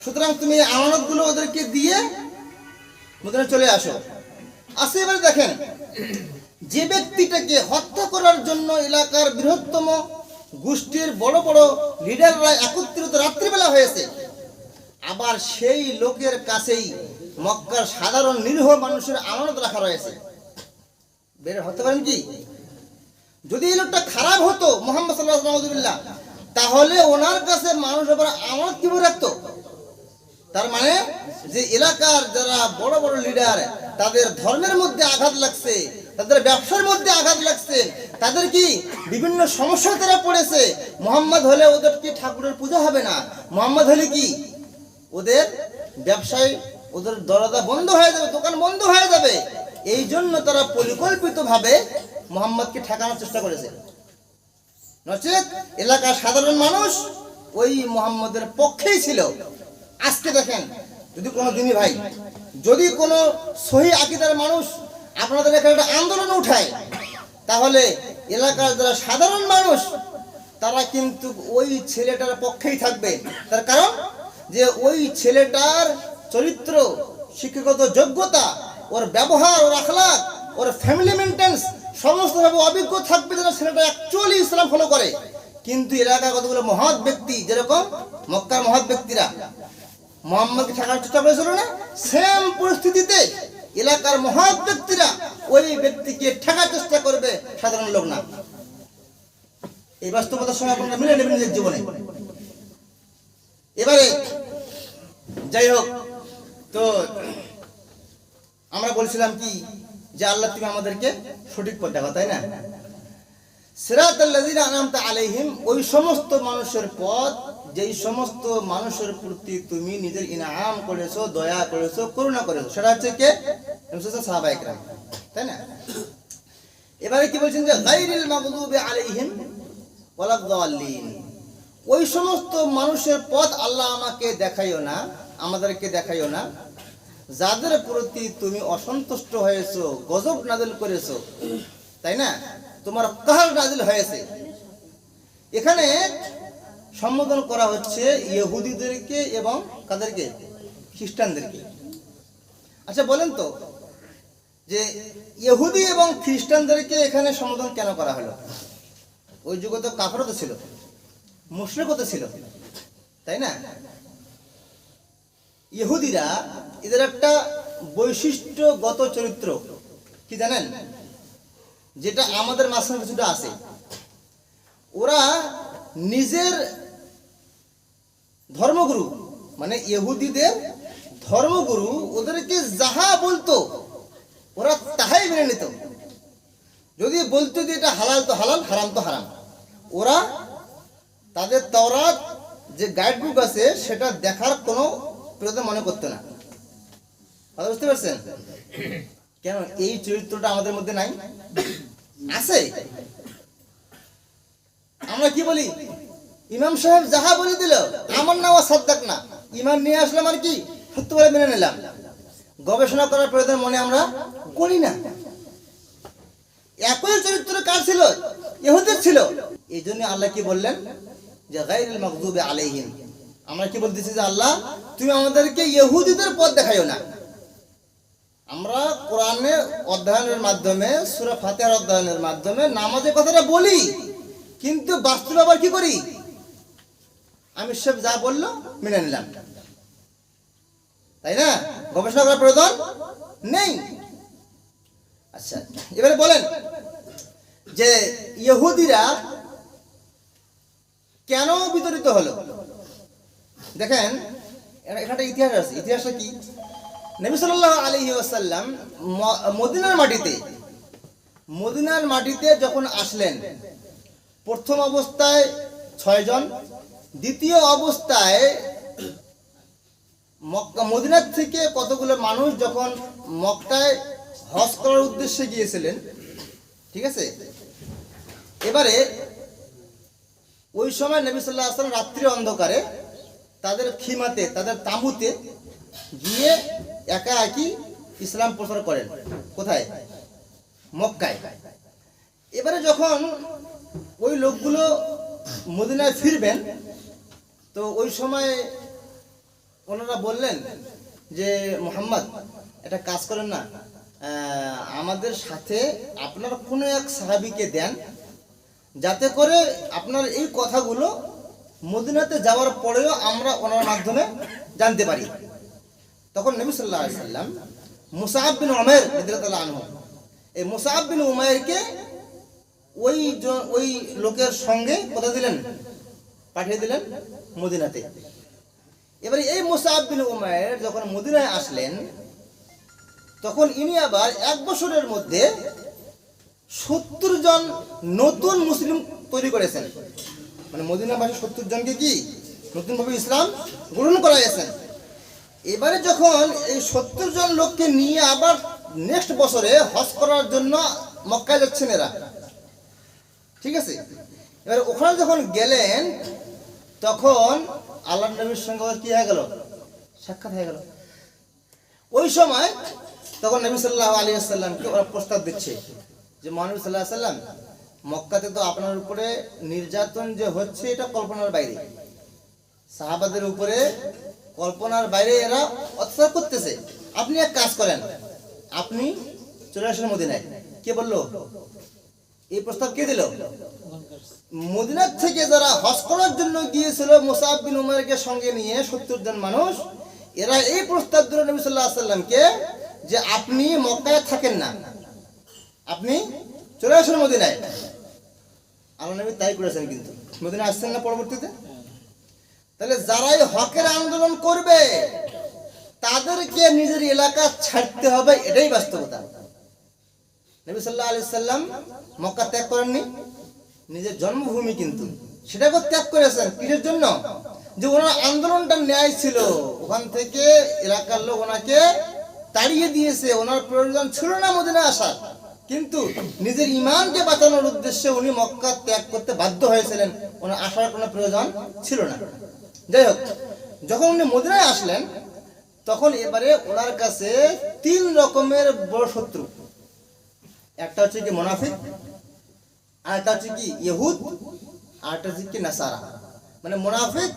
সুতরাং তুমি এই আমানতগুলো ওদেরকে দিয়ে মদিনা চলে আসো। আসে এবারে দেখেন, যে ব্যক্তিটাকে হত্যা করার জন্য এলাকার বৃহত্তম গোষ্ঠীর বড় বড় লিডাররা একত্রিত রাত্রিবেলা হয়েছে, আবার সেই লোকের কাছেই মক্কার সাধারণ নিরীহ মানুষের আমানত রাখা রয়েছে। বের হতে পারেন কি? যদি এই লোকটা খারাপ হতো মুহাম্মদ সাল্লাল্লাহু আলাইহি ওয়াসাল্লাম, তাহলে ওনার কাছে মানুষ আবার আমানত কিভাবে রাখতো? তার মানে যে এলাকার যারা বড় বড় লিডার, তাদের ধর্মের মধ্যে আঘাত লাগছে, তাদের ব্যবসার মধ্যে আঘাত লাগছে, তাদের কি বিভিন্ন সমস্যা তারা পড়েছে। মুহাম্মদ হলে ওদের কি ঠাকুরের পূজা হবে না, মুহাম্মদ হলে কি ওদের ব্যবসায় ওদের দরজা বন্ধ হয়ে যাবে, দোকান বন্ধ হয়ে যাবে। এই জন্য তারা পরিকল্পিতভাবে মুহাম্মদকে ঠেকানোর চেষ্টা করেছে। নচেত এলাকার সাধারণ মানুষ ওই মুহাম্মদের পক্ষেই ছিল। আজকে দেখেন, যদি কোনো দিনী ভাই, যদি কোনো সহি আকীদার মানুষ আপনাদের এখানে একটা আন্দোলন উঠায়, তাহলে এলাকার যারা সাধারণ মানুষ তারা কিন্তু ওই ছেলেটার পক্ষেই থাকবে। তার কারণ যে ওই ছেলেটার চরিত্র, শিক্ষাগত যোগ্যতা, ওর ব্যবহার, ওর আখলাক, ওর ফ্যামিলি মেনটেন্স সমস্তভাবে অভিজ্ঞ থাকবে যারা ছেলেটা অ্যাকচুয়ালি ইসলাম ফলো করে। কিন্তু এলাকার কতগুলো মহৎ ব্যক্তি, যেরকম মক্কার মহৎ ব্যক্তিরা মুহাম্মদকে ঠেকানোর চেষ্টা করেছিল না, সেম পরিস্থিতিতে এলাকার মহৎ ব্যক্তিরা ওই ব্যক্তিকে ঠেকার চেষ্টা করবে, সাধারণ লোক না। এই বাস্তবতার সঙ্গে আপনারা মিলে নেবেন নিজের জীবনে। এবারে যাই হোক, তো আমরা বলছিলাম কি যে আল্লাহ তুমি আমাদেরকে সঠিক পথ দেখাও, তাই না? সিরাতাল্লাযিনা আনআমতা আলাইহিম, ওই সমস্ত মানুষের পথ যেই সমস্ত মানুষের প্রতি তুমি নিজের ইনাম করেছো, দয়া করেছো, করুণা করেছো, সেটা হচ্ছে কে? সাহাবায়ে কেরাম, তাই না? এবারে কি বলছেন যে গায়রিল মাগদুবি আলাইহিম ওয়ালাদ-দাল্লিন, ওই সমস্ত মানুষের পথ আল্লাহ আমাকে দেখাইও না, আমাদেরকে দেখাইও না, যাদের প্রতি তুমি অসন্তুষ্ট হয়েছো, গজব নাযিল করেছো, তাই না? তোমার কাহর নাযিল হয়েছে। এখানে সম্বোধন করা হচ্ছে ইহুদিদেরকে এবং কাদেরকে? খ্রিস্টানদেরকে। আচ্ছা বলেন তো, যে ইহুদি এবং খ্রিস্টানদেরকে এখানে সম্বোধন কেন করা হলো? ওই যুগে তো কাফেরও তো ছিল, মুশরিকও তো ছিল, তাই না? ইহুদিরা, এদের একটা বৈশিষ্ট্যগত চরিত্র কি জানেন, যেটা আমাদের মাঝখানে কিছুটা আছে। ওরা নিজের ধর্মগুরু, মানে ইহুদিদের ধর্মগুরু ওদেরকে যাহা বলতো ওরা তাহাই মেনে নিত। যদি বলতো যে এটা হালাল তো হালাল, হারাম তো হারাম, ওরা তাদের তাওরাত যে গাইড বুক আছে সেটা দেখার কোনো প্রয়োজন মনে করতো না। কথা বুঝতে পারছেন? কেন এই চরিত্রটা আমাদের মধ্যে নাই? আছে। আমরা কি বলি? ইমাম সাহেব যাহা বলে দিল আমার নাম সাদ্দাক না, ইমান নিয়ে আসলাম আর কি সত্য বলে মেনে নিলাম, গবেষণা করার প্রয়োজন মনে আমরা করি না। একই চরিত্র কার ছিল? ইহুদির ছিল। এই জন্য আল্লাহ কি বললেন যে গায়রিল মাগদুবি আলাইহিম, আমরা কি বলতেছি যে আল্লাহ তুমি আমাদেরকে ইহুদিদের পথ দেখাইও না। আমরা কোরআনে অধ্যয়নের মাধ্যমে, সূরা ফাতিহার অধ্যয়নের মাধ্যমে নামাজের কথাটা বলি, কিন্তু বাস্তবে আবার কি করি? আমি সব যা বললো মেনে নিলাম, তাই না? গবেষণা করার প্রয়োজন নেই। আচ্ছা এবারে বলেন যে ইহুদিরা কেন বিতরিত হলো? দেখেন এখানে ইতিহাস আছে। ইতিহাসটা কি? নবী সাল্লাল্লাহু আলাইহি ওয়াসাল্লাম মদিনার মাটিতে যখন আসলেন, প্রথম অবস্থায় 6 জন, দ্বিতীয় অবস্থায় মদিনার থেকে কতগুলো মানুষ যখন মক্কায় হজ করার উদ্দেশ্যে গিয়েছিলেন, ঠিক আছে? এবারে ওই সময় নবী সাল্লাল্লাহু আলাইহি ওয়াসাল্লাম রাত্রি অন্ধকারে তাদের খিমাতে, তাদের তাঁবুতে গিয়ে একা একই ইসলাম প্রচার করেন। কোথায়? মক্কায়। এবারে যখন ওই লোকগুলো মদিনায় ফিরবেন, তো ওই সময় ওনারা বললেন যে মুহাম্মদ একটা কাজ করেন না, আমাদের সাথে আপনার কোনো এক সাহাবীকে দেন, যাতে করে আপনার এই কথাগুলো মদিনাতে যাওয়ার পরেও আমরা ওনার মাধ্যমে জানতে পারি। তখন নবী সাল্লাল্লাহু আলাইহি সাল্লাম মুসআব বিন উমাইর রাদিয়াল্লাহু আনহু, এই মুসআব বিন উমাইরকে ওই লোকের সঙ্গে কথা দিলেন, পাঠিয়ে দিলেন মদিনাতে। এবারে এই মুসআব বিন উমাইর যখন মদিনায় আসলেন, তখন ইনি আবার 1 বছরের মধ্যে 70 জন নতুন মুসলিম তৈরি করেছেন। মানে মদিনাবাসী 70 জনকে কি নতুনভাবে ইসলাম গ্রহণ করাইছেন। এবারে যখন এই 70 জন লোককে নিয়ে আবার নেক্সট বছরে হজ করার জন্য মক্কায় যাচ্ছেন এরা, ঠিক আছে। এবার ওখানে যখন গেলেন, তখন আল্লাহর নবীর সঙ্গে কি হয়ে গেল, সাক্ষাৎ হয়ে গেল। ওই সময় তখন নবী সাল্লাল্লাহু আলাইহি ওয়াসাল্লামকে ওরা প্রস্তাব দিচ্ছে যে মহানবী সাল্লাল্লাহু আলাইহি ওয়াসাল্লাম, মক্কাতে তো আপনার উপরে নির্যাতন যে হচ্ছে এটা কল্পনার বাইরে, সাহাবাদের উপরে কল্পনার বাইরে এরা অত্যাচার করতেছে। আপনি এক কাজ করেন, আপনি চলে আসেন মদিনায়। কে বললো এই প্রস্তাব? কে দিল? মদিনা থেকে যারা হজ করার জন্য গিয়েছিল মুসআব বিন উমাইরকে সঙ্গে নিয়ে 70 জন মানুষ, এরা এই প্রস্তাব দিল নবী সাল্লাল্লাহু আলাইহি ওয়াসাল্লামকে যে আপনি মক্কায় থাকেন না, আপনি চলে আসেন মদিনায়। আল্লাহ নবী তাই করেছেন, কিন্তু মদিনায় আসছেন না পরবর্তীতে। তাহলে যারাই হকের আন্দোলন করবে তাদেরকে নিজের এলাকা ছাড়তে হবে, এটাই বাস্তবতা। নবী সাল্লাল্লাহু আলাইহি সাল্লাম মক্কা ত্যাগ করেননি, নিজের জন্মভূমি কিন্তু সেটাকে ত্যাগ করেছেন। কিসের জন্য? যে ওনার আন্দোলনটা ন্যায় ছিল, ওখান থেকে এলাকার লোক ওনাকে তাড়িয়ে দিয়েছে, ওনার প্রয়োজন ছিল না মদিনা আসার, কিন্তু নিজের ঈমানকে বাঁচানোর উদ্দেশ্যে উনি মক্কা ত্যাগ করতে বাধ্য হয়েছিলেন, ওনার আসার কোনো প্রয়োজন ছিল না। যাই হোক, যখন উনি মদিনায় আসলেন, তখন এবারে ওনার কাছে 3 রকমের বড় শত্রু। একটা হচ্ছে কি মুনাফিক, আর একটা হচ্ছে কি ইহুদ, আর একটা হচ্ছে কি নাসারা। মানে মুনাফিক,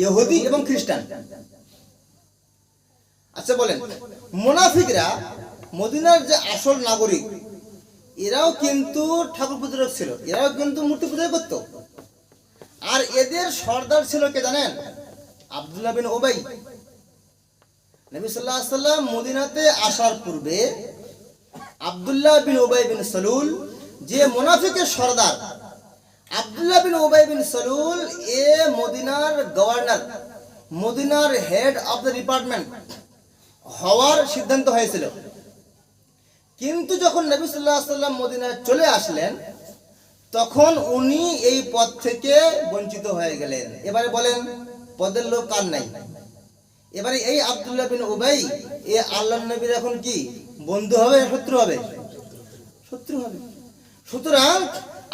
ইহুদি এবং খ্রিস্টান। আচ্ছা বলেন, মুনাফিকরা মদিনার যে আসল নাগরিক, এরাও কিন্তু ঠাকুর পূজক ছিল, এরাও কিন্তু মূর্তি পূজা করত। আর এদের সর্দার ছিল কে জানেন? আব্দুল্লাহ বিন উবাই। নবী সাল্লাল্লাহু আলাইহি সাল্লাম মদিনাতে আসার পূর্বে আব্দুল্লাহ বিন উবাই বিন সালুল, যে মুনাফিকের সর্দার, আব্দুল্লাহ বিন উবাই বিন সালুল এ মদিনার গভর্নর, মদিনার হেড অফ দ্য ডিপার্টমেন্ট হওয়ার সিদ্ধান্ত হয়েছিল। কিন্তু যখন নবী সাল্লাল্লাহু আলাইহি সাল্লাম মদিনায় চলে আসলেন, তখন উনি এই পদ থেকে বঞ্চিত হয়ে গেলেন। এবারে বলেন, পদের লোক কার নাই? এবারে এই আব্দুল্লাহ বিন উবাই এ আল্লাহর নবীর এখন কি বন্ধু হবে, শত্রু হবে? শত্রু হবে। সুতরাং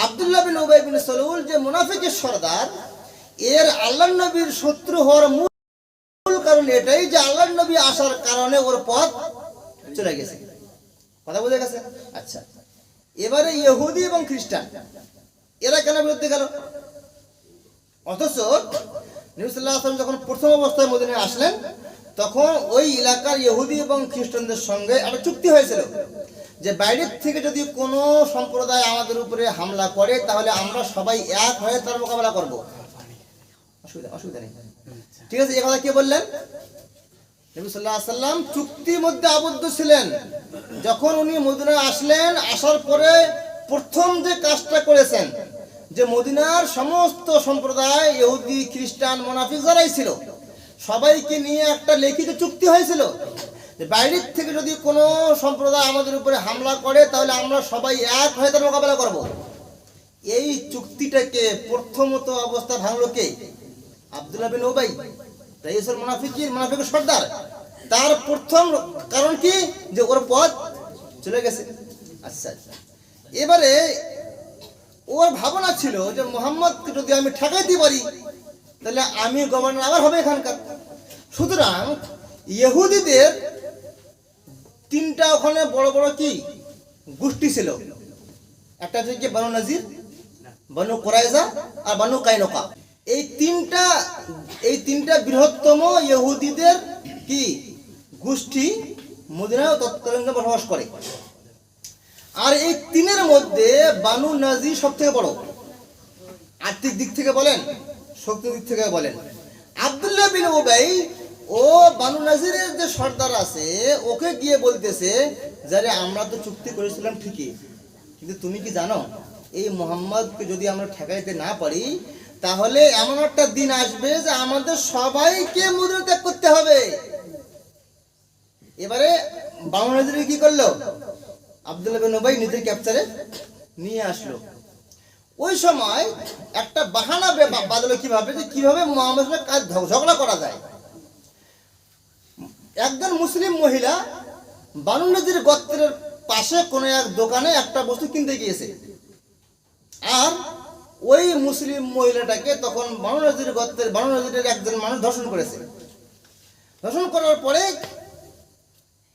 আব্দুল্লাহ বিন উবাই বিন সালুল যে মুনাফিকের সর্দার, এর আল্লাহর নবীর শত্রু হওয়ার মূল কারণ এটাই যে আল্লাহর নবী আসার কারণে ওর পথ চলে গেছে। কথা বুঝে গেছে? আচ্ছা, এবারে ইহুদি এবং খ্রিস্টান এরা কেন বিরুদ্ধে গেল? অথচ নবী সাল্লাল্লাহু আলাইহি ওয়াসাল্লাম যখন প্রথম অবস্থায় মদিনায় আসলেন, তখন ওই এলাকার ইহুদি এবং খ্রিস্টানদের সঙ্গে একটা চুক্তি হয়েছিল যে বাইরের থেকে যদি কোনো সম্প্রদায় আমাদের উপরে হামলা করে, তাহলে আমরা সবাই এক হয়ে তার মোকাবেলা করব। অসুবিধা নেই, ঠিক আছে। এই কথা কে বললেন? নবী সাল্লাল্লাহু আলাইহি ওয়াসাল্লাম চুক্তির মধ্যে আবদ্ধ ছিলেন। যখন উনি মদিনায় আসলেন, আসার পরে প্রথম যে কাজটা করেছেন, যে মদিনার সমস্ত সম্প্রদায় ইহুদি, খ্রিস্টান, মুনাফিক যারাই ছিল, সবাইকে নিয়ে একটা লিখিত চুক্তি হয়েছিল যে বাইরের থেকে যদি কোনো সম্প্রদায় আমাদের উপরে হামলা করে, তাহলে আমরা সবাই এক হয়ে তার মোকাবেলা করব। এই চুক্তিটাকে প্রথমত অবস্থা ভাঙলো কে? আব্দুল্লাহ বিন উবাই, রাইসুল মুনাফিকিন, মুনাফিকের সর্দার। তার প্রথম কারণ কি? যে ওর পথ চলে গেছে। আচ্ছা, এবারে ওর ভাবনা ছিল যে মুহাম্মদকে যদি আমি ঠেকাইতে পারি, তাহলে আমি গভর্নর আবার হবে এখানকার। সুতরাং ইহুদিদের 3টা ওখানে বড় বড় কি গোষ্ঠী ছিল। একটা হচ্ছে কি বনু নাজির, বনু কুরাইজা আর বনু কাইনুকা। এই তিনটা বৃহত্তম ইহুদিদের কি গোষ্ঠী মদিনায় তৎকালীন বসবাস করে। আর এই তিনের মধ্যে বানু নাজির সবথেকে বড়, আর্থিক দিক থেকে বলেন, শক্তির দিক থেকে বলেন। আব্দুল্লাহ বিন উবাই ও বানু নাজিরের যে সর্দার আছে ওকে গিয়ে বলতেছে যে আমরা তো চুক্তি করেছিলাম ঠিকই, কিন্তু তুমি কি জানো এই মুহাম্মদকে যদি আমরা ঠেকাইতে না পারি তাহলে এমন একটা দিন আসবে যে আমাদের সবাইকে মদিনা ত্যাগ করতে হবে। এবারে বানু নাজির কি করলো, আব্দুল্লাহ বিন উবাই নিজের ক্যাপচারে নিয়ে আসলো। ওই সময় একটা বাহানা বাদলো কিভাবে, যে কিভাবে মুহাম্মদের সাথে ঝগড়া করা যায়। একজন মুসলিম মহিলা বানু নাজির গোত্রের পাশে কোনো এক দোকানে একটা বস্তু কিনতে গিয়েছে, আর ওই মুসলিম মহিলাটাকে তখন বানু নাজিরের একজন মানুষ ধর্ষণ করেছে। ধর্ষণ করার পরে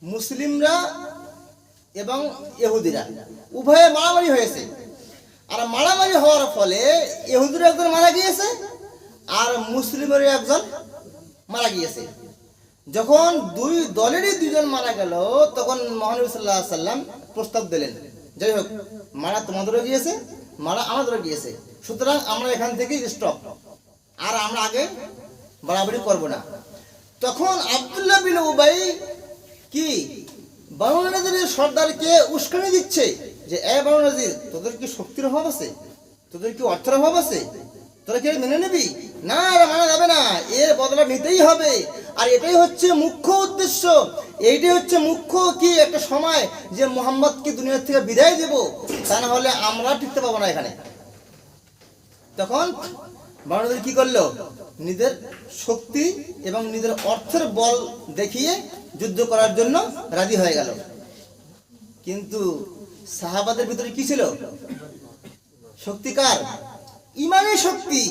মুসলিমরা এবং ইহুদিরা উভয়ে মারামারি হয়েছে। আর মারামারি হওয়ার ফলে ইহুদির একজন মারা গিয়েছে আর মুসলিমের একজন মারা গিয়েছে। যখন দুই দলেরই দুজন মারা গেল তখন মহানবী সাল্লাল্লাহু আলাইহি সাল্লাম প্রস্তাব দিলেন, যাই হোক মারা তোমাদেরও গিয়েছে, মারা আমাদেরও গিয়েছে, সুতরাং আমরা এখান থেকে স্টপ, আর আমরা আগে বাড়াবাড়ি করব না। তখন আব্দুল্লাহ বিন উবাই কি বানু নাজিরের সর্দারকে উস্কানি দিচ্ছে যে এ বানু নাজির, তোদের কি শক্তির অভাব আছে, তোদের কি অর্থের অভাব আছে, তোরা কি মেনে নিবি? না, মানা যাবে না, এর বদলা নিতেই হবে। আর এটাই হচ্ছে মুখ্য উদ্দেশ্য, এইটাই হচ্ছে মুখ্য কি একটা সময় যে মুহাম্মদকে দুনিয়া থেকে বিদায় দেব, তা না হলে আমরা টিকতে পাবো না এখানে। তখন বানু নাজির কি করলো, নিজের শক্তি এবং নিজের অর্থের বল দেখিয়ে যুদ্ধ করার জন্য রাজি হয়ে গেল। কিন্তু সাহাবাদের ভিতরে কি ছিল, শক্তিকার ইমানের শক্তি।